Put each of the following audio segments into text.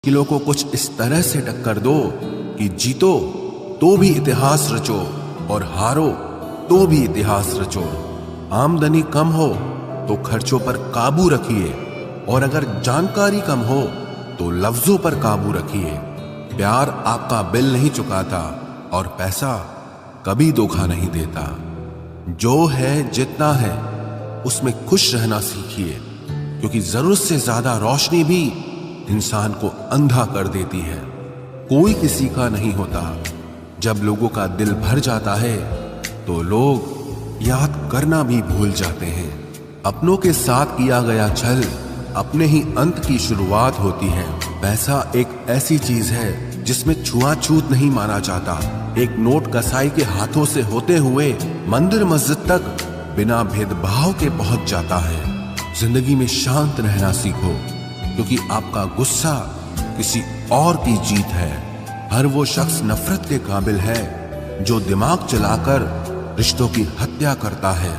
मुश्किलों को कुछ इस तरह से टक्कर दो कि जीतो तो भी इतिहास रचो और हारो तो भी इतिहास रचो। आमदनी कम हो तो खर्चों पर काबू रखिए, और अगर जानकारी कम हो तो लफ्जों पर काबू रखिए। प्यार आपका बिल नहीं चुकाता और पैसा कभी धोखा नहीं देता। जो है जितना है उसमें खुश रहना सीखिए, क्योंकि जरूरत से ज्यादा रोशनी भी इंसान को अंधा कर देती है। कोई किसी का नहीं होता। जब लोगों का दिल भर जाता है तो लोग याद करना भी भूल जाते हैं। अपनों के साथ किया गया छल अपने ही अंत की शुरुआत होती है। पैसा एक ऐसी चीज है जिसमें छुआछूत नहीं माना जाता। एक नोट कसाई के हाथों से होते हुए मंदिर मस्जिद तक बिना भेदभाव के पहुंच जाता है। जिंदगी में शांत रहना सीखो, क्योंकि आपका गुस्सा किसी और की जीत है। हर वो शख्स नफरत के काबिल है जो दिमाग चलाकर रिश्तों की हत्या करता है।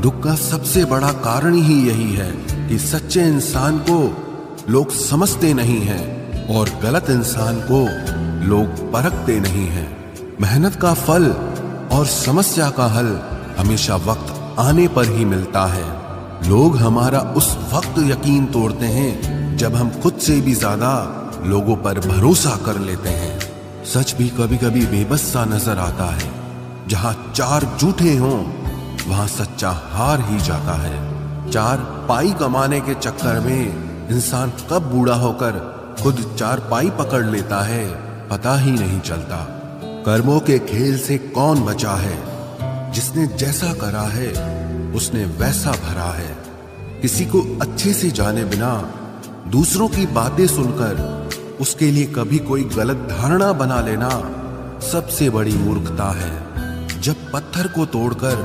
दुख का सबसे बड़ा कारण ही यही है कि सच्चे इंसान को लोग समझते नहीं हैं और गलत इंसान को लोग परखते नहीं हैं। मेहनत का फल और समस्या का हल हमेशा वक्त आने पर ही मिलता है। लोग हमारा उस वक्त यकीन तोड़ते हैं जब हम खुद से भी ज्यादा लोगों पर भरोसा कर लेते हैं। सच भी कभी कभी बेबस सा नजर आता है। जहां चार झूठे हों वहां सच्चा हार ही जाता है। चार पाई कमाने के चक्कर में इंसान कब बूढ़ा होकर खुद चार पाई पकड़ लेता है पता ही नहीं चलता। कर्मों के खेल से कौन बचा है? जिसने जैसा करा है उसने वैसा भरा है। किसी को अच्छे से जाने बिना दूसरों की बातें सुनकर उसके लिए कभी कोई गलत धारणा बना लेना सबसे बड़ी मूर्खता है। जब पत्थर को तोड़कर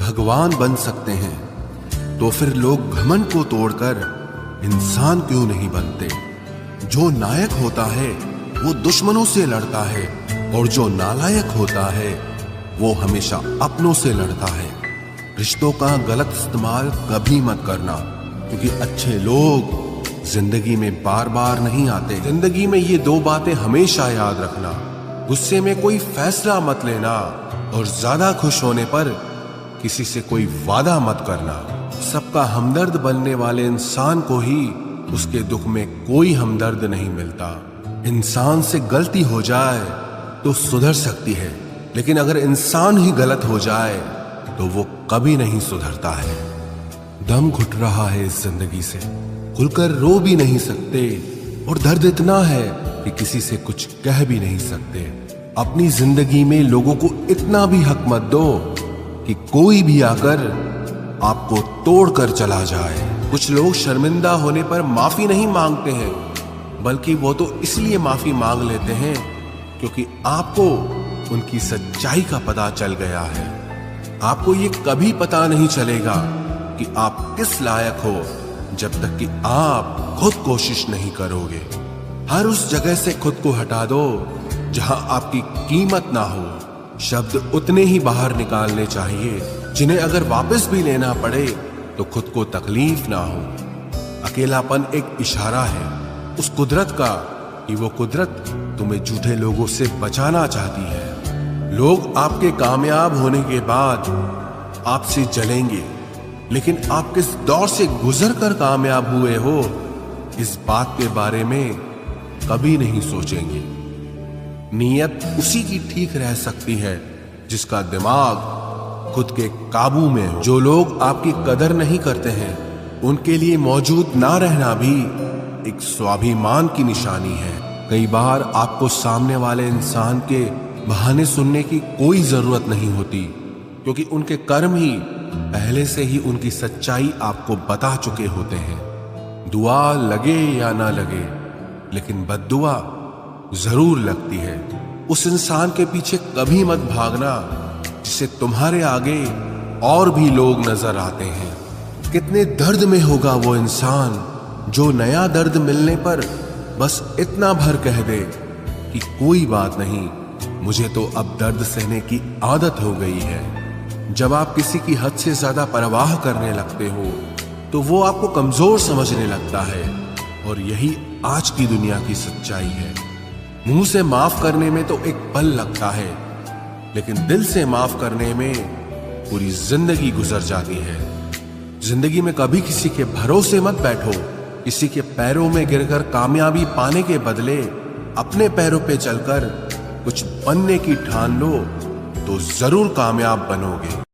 भगवान बन सकते हैं तो फिर लोग घमंड को तोड़कर इंसान क्यों नहीं बनते? जो नायक होता है वो दुश्मनों से लड़ता है, और जो नालायक होता है वो हमेशा अपनों से लड़ता है। रिश्तों का गलत इस्तेमाल कभी मत करना, क्योंकि अच्छे लोग जिंदगी में बार बार नहीं आते। जिंदगी में ये दो बातें हमेशा याद रखना: गुस्से में कोई फैसला मत लेना, और ज्यादा खुश होने पर किसी से कोई वादा मत करना। सबका हमदर्द बनने वाले इंसान को ही उसके दुख में कोई हमदर्द नहीं मिलता। इंसान से गलती हो जाए तो सुधर सकती है, लेकिन अगर इंसान ही गलत हो जाए तो वो कभी नहीं सुधरता है। दम घुट रहा है इस जिंदगी से, खुलकर रो भी नहीं सकते, और दर्द इतना है कि किसी से कुछ कह भी नहीं सकते। अपनी जिंदगी में लोगों को इतना भी हक मत दो कि कोई भी आकर आपको तोड़कर चला जाए। कुछ लोग शर्मिंदा होने पर माफी नहीं मांगते हैं, बल्कि वो तो इसलिए माफी मांग लेते हैं क्योंकि आपको उनकी सच्चाई का पता चल गया है। आपको ये कभी पता नहीं चलेगा कि आप किस लायक हो जब तक कि आप खुद कोशिश नहीं करोगे। हर उस जगह से खुद को हटा दो जहां आपकी कीमत ना हो। शब्द उतने ही बाहर निकालने चाहिए जिन्हें अगर वापस भी लेना पड़े तो खुद को तकलीफ ना हो। अकेलापन एक इशारा है उस कुदरत का कि वो कुदरत तुम्हें झूठे लोगों से बचाना चाहती है। लोग आपके कामयाब होने के बाद आपसे जलेंगे, लेकिन आप किस दौर से गुजर कर कामयाब हुए हो इस बात के बारे में कभी नहीं सोचेंगे। नीयत उसी की ठीक रह सकती है जिसका दिमाग खुद के काबू में हो। जो लोग आपकी कदर नहीं करते हैं उनके लिए मौजूद ना रहना भी एक स्वाभिमान की निशानी है। कई बार आपको सामने वाले इंसान के बहाने सुनने की कोई जरूरत नहीं होती, क्योंकि उनके कर्म ही पहले से ही उनकी सच्चाई आपको बता चुके होते हैं। दुआ लगे या ना लगे, लेकिन बद्दुआ जरूर लगती है। उस इंसान के पीछे कभी मत भागना जिसे तुम्हारे आगे और भी लोग नजर आते हैं। कितने दर्द में होगा वो इंसान जो नया दर्द मिलने पर बस इतना भर कह दे कि कोई बात नहीं, मुझे तो अब दर्द सहने की आदत हो गई है। जब आप किसी की हद से ज्यादा परवाह करने लगते हो तो वो आपको कमजोर समझने लगता है, और यही आज की दुनिया की सच्चाई है। मुंह से माफ करने में तो एक पल लगता है, लेकिन दिल से माफ करने में पूरी जिंदगी गुजर जाती है। जिंदगी में कभी किसी के भरोसे मत बैठो। किसी के पैरों में गिरकर कामयाबी पाने के बदले अपने पैरों पे चलकर कुछ बनने की ठान लो तो जरूर कामयाब बनोगे।